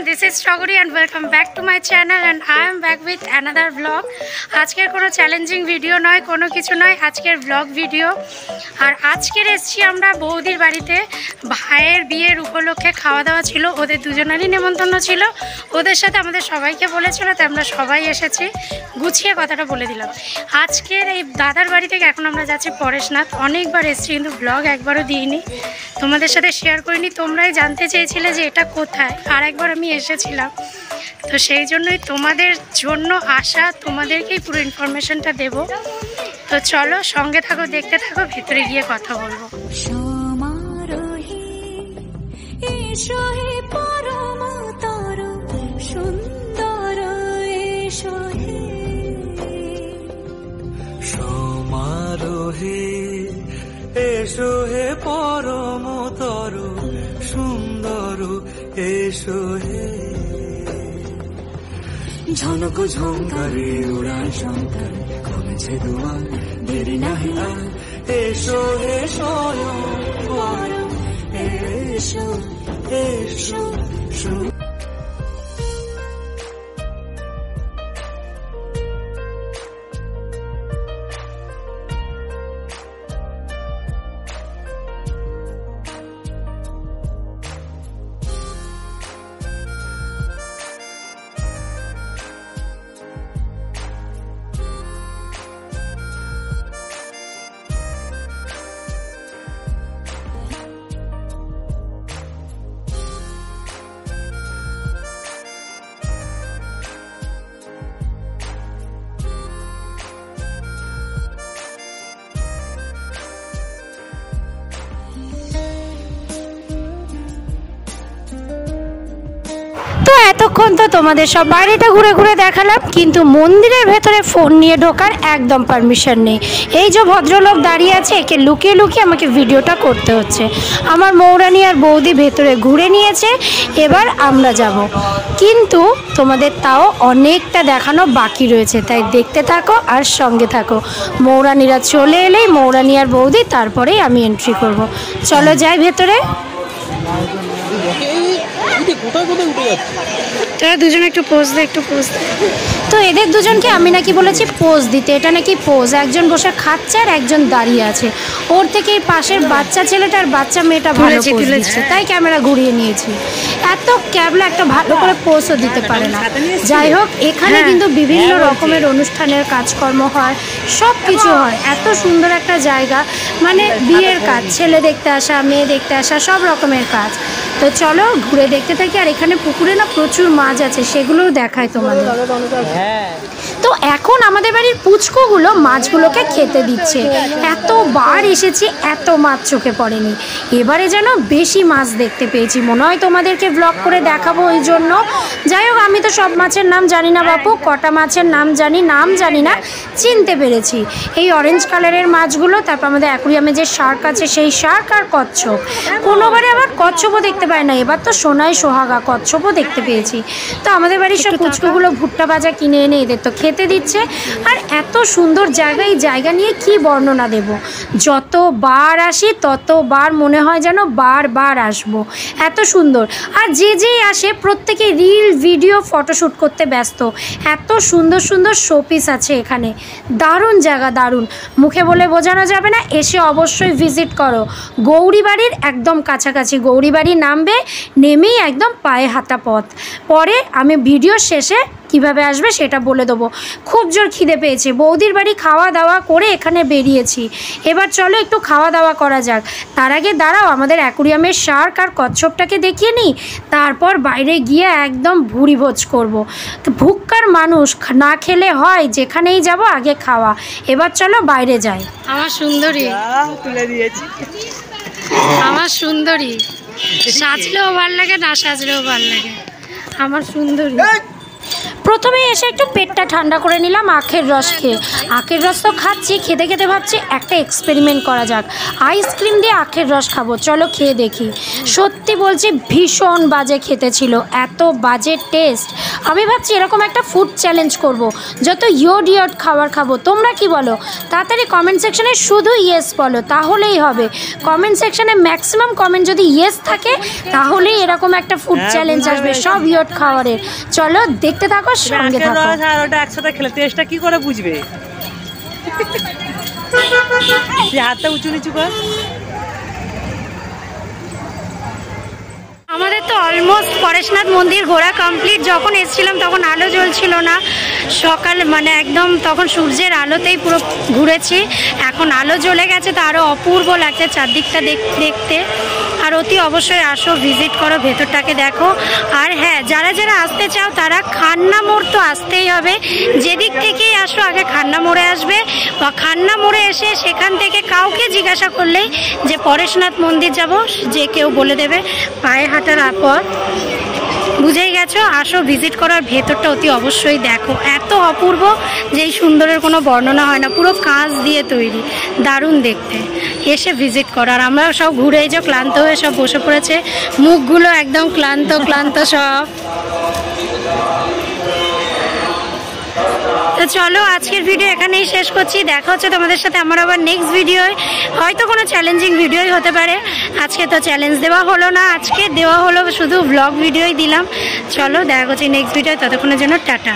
this is Stroguri and welcome back to my channel and I am back with another vlog. আজকের কোনো challenging video নয়, কোনো কিছু নয়, আজকের ব্লগ ভিডিও। আর আজকের এসেছি আমরা বৌদির বাড়িতে, ভাইয়ের বিয়ের উপলক্ষে খাওয়া দাওয়া ছিল, ওদের দুজনেরই নেমন্তন্ন ছিল, ওদের সাথে আমাদের সবাইকে বলেছিল, তাই আমরা সবাই এসেছি। গুছিয়ে কথাটা বলে দিলাম। আজকের এই দাদার বাড়ি থেকে এখন আমরা যাচ্ছি পরেশনাথ। অনেকবার এসেছি কিন্তু ব্লগ একবারও দিইনি, তোমাদের সাথে শেয়ার করিনি। তোমরাই জানতে চেয়েছিলে যে এটা কোথায়, আর একবার আমি এসেছিলাম, তো সেই জন্যই তোমাদের জন্য আসা, তোমাদেরকেই পুরো ইনফরমেশনটা দেব। তো চলো সঙ্গে থাকো, দেখতে থাকো, ভেতরে গিয়ে কথা বলবো। এসো হে পরমতর সুন্দর, এসো হে ঝনক ঝঙ্কারে উড়ায় শঙ্কর, কমেছে দুয়ার দেরি নাহি আর, এসো হে স্বয়ং পরম, এসো এসো। তো এতক্ষণ তো তোমাদের সব বাইরেটা ঘুরে ঘুরে দেখালাম, কিন্তু মন্দিরের ভেতরে ফোন নিয়ে ঢোকার একদম পারমিশন নেই। এই যে ভদ্রলোক দাঁড়িয়ে আছে, একে লুকিয়ে লুকিয়ে আমাকে ভিডিওটা করতে হচ্ছে। আমার মৌরানী আর বৌদি ভেতরে ঘুরে নিয়েছে, এবার আমরা যাব, কিন্তু তোমাদের তাও অনেকটা দেখানো বাকি রয়েছে, তাই দেখতে থাকো আর সঙ্গে থাকো। মৌরানীরা চলে এলেই মৌরানী আর বৌদি, তারপরেই আমি এন্ট্রি করব। চলো যাই ভেতরে। তোরা দুজনে একটু পোজ দে, একটু পোজ দে। তো এদের দুজনকে আমি নাকি বলেছি পোজ দিতে, এটা নাকি পোজ। একজন বসে খাচ্ছে আর একজন দাঁড়িয়ে আছে। ওর থেকে এই পাশের বাচ্চা ছেলেটা আর বাচ্চা মেয়েটা ভালো পোজ দিচ্ছে, তাই ক্যামেরা ঘুরিয়ে নিয়েছি। এত ক্যাবলা একটা ভালো করে পোজও দিতে পারে না। যাই হোক, এখানে কিন্তু বিভিন্ন রকমের অনুষ্ঠানের কাজকর্ম হয়, সব কিছু হয়। এত সুন্দর একটা জায়গা, মানে বিয়ের কাজ, ছেলে দেখতে আসা, মেয়ে দেখতে আসা, সব রকমের কাজ। তো চলো ঘুরে দেখতে থাকি। আর এখানে পুকুরে না প্রচুর মাছ আছে, সেগুলোও দেখায় তোমাদের। তো এখন আমাদের বাড়ির পুচকুগুলো মাছগুলোকে খেতে দিচ্ছে। এতবার এসেছি, এত মাছ চোখে পড়েনি, এবারে যেন বেশি মাছ দেখতে পেয়েছি। মনে হয় তোমাদেরকে ব্লগ করে দেখাবো ওই জন্য। যাই হোক, আমি তো সব মাছের নাম জানি না বাপু, কটা মাছের নাম জানি না, চিনতে পেরেছি এই অরেঞ্জ কালারের মাছগুলো। তারপর আমাদের অ্যাকুরিয়ামে যে শার্ক আছে, সেই শার্ক আর কচ্ছপ। কোনোবারে আবার কচ্ছপও দেখতে পাই না, এবার তো সোনাই সোহাগা, কচ্ছপও দেখতে পেয়েছি। তো আমাদের বাড়ির সব পুচকুগুলো ভুট্টা ভাজা কিনে এনে এদের তো খেতে দিচ্ছে। আর এত সুন্দর জায়গা, এই জায়গা নিয়ে কি বর্ণনা দেব। যতবার আসি ততবার মনে হয় যেন বারবার আসবো, এত সুন্দর। আর যেই আসে প্রত্যেকে রিল, ভিডিও, ফটোশ্যুট করতে ব্যস্ত। এত সুন্দর সুন্দর শোপিস আছে এখানে, দারুণ জায়গা, দারুণ। মুখে বলে বোঝানো যাবে না, এসে অবশ্যই ভিজিট করো। গৌরীবাড়ির একদম কাছাকাছি, গৌরীবাড়ি নামবে, নেমেই একদম পায়ে হাঁটা পথ। পরে আমি ভিডিও শেষে কিভাবে আসবে সেটা বলে দেবো। খুব জোর খিদে পেয়েছে, বৌদির বাড়ি খাওয়া দাওয়া করে এখানে বেরিয়েছি। এবার চলো একটু খাওয়া দাওয়া করা যাক। তার আগে দাঁড়াও, আমাদের অ্যাকুরিয়ামের শার্ক আর কচ্ছপটাকে দেখিয়ে নিই, তারপর বাইরে গিয়ে একদম ভুড়ি ভোজ করবো। ভুক্কার মানুষ, না খেলে হয়, যেখানেই যাব আগে খাওয়া। এবার চলো বাইরে যাই। আমার সুন্দরী তুলে দিয়েছি, আমার সুন্দরী সাজলেও ভাল লাগে, না সাজলেও ভাল লাগে। আমার সুন্দরী প্রথমে এসে একটু পেটটা ঠান্ডা করে নিলাম আখের রস খেয়ে। আখের রস তো খাচ্ছি, খেতে খেতে ভাবছি একটা এক্সপেরিমেন্ট করা যাক, আইসক্রিম দিয়ে আখের রস খাবো, চলো খেয়ে দেখি। সত্যি বলছি ভীষণ বাজে খেতে ছিল, এত বাজে টেস্ট। আমি ভাবছি এরকম একটা ফুড চ্যালেঞ্জ করব, যত ইয়ড খাবার খাবো। তোমরা কি বলো? তাড়াতাড়ি কমেন্ট সেকশনে শুধু ইয়েস বলো, তাহলেই হবে। কমেন্ট সেকশনে ম্যাক্সিমাম কমেন্ট যদি ইয়েস থাকে তাহলেই এরকম একটা ফুড চ্যালেঞ্জ আসবে সব ইয়ড খাবারের। চলো দেখতে থাকো, সঙ্গে থাকো। আর ওটা একসাথে খেলে টেস্টটা কি করে বুঝবে? হাতটা উঁচু নিচু কর। আমাদের তো অলমোস্ট পরেশনাথ মন্দির ঘোরা কমপ্লিট। যখন এসেছিলাম তখন আলো জ্বলছিল না, সকাল মানে একদম তখন সূর্যের আলোতেই পুরো ঘুরেছি। এখন আলো জ্বলে গেছে, তো আরও অপূর্ব লাগছে চারদিকটা দেখতে। আর অতি অবশ্যই আসো, ভিজিট করো, ভেতরটাকে দেখো। আর হ্যাঁ, যারা যারা আসতে চাও তারা খান্না মোড় তো আসতেই হবে। যেদিক থেকেই আসো আগে খান্না মোড়ে আসবে, বা খান্না মোড়ে এসে সেখান থেকে কাউকে জিজ্ঞাসা করলেই যে পরেশনাথ মন্দির যাব, যে কেউ বলে দেবে। পায়ে হাঁটার পর বুঝেই গেছো, আসো ভিজিট করার, ভেতরটা অতি অবশ্যই দেখো। এত অপূর্ব যে এই সুন্দরের কোনো বর্ণনা হয় না, পুরো কাঁচ দিয়ে তৈরি, দারুণ দেখতে। এসে ভিজিট করো। আর আমরা সব ঘুরে এই যে ক্লান্ত হয়ে সব বসে পড়েছে, মুখগুলো একদম ক্লান্ত ক্লান্ত সব। তো চলো আজকের ভিডিও এখানেই শেষ করছি। দেখা হচ্ছে তোমাদের সাথে আমার আবার নেক্সট ভিডিওয়, হয়তো কোনো চ্যালেঞ্জিং ভিডিওই হতে পারে। আজকে তো চ্যালেঞ্জ দেওয়া হলো না, আজকে দেওয়া হলো শুধু ব্লগ ভিডিওই দিলাম। চলো দেখা হচ্ছে নেক্সট ভিডিও, ততক্ষণের জন্য টাটা।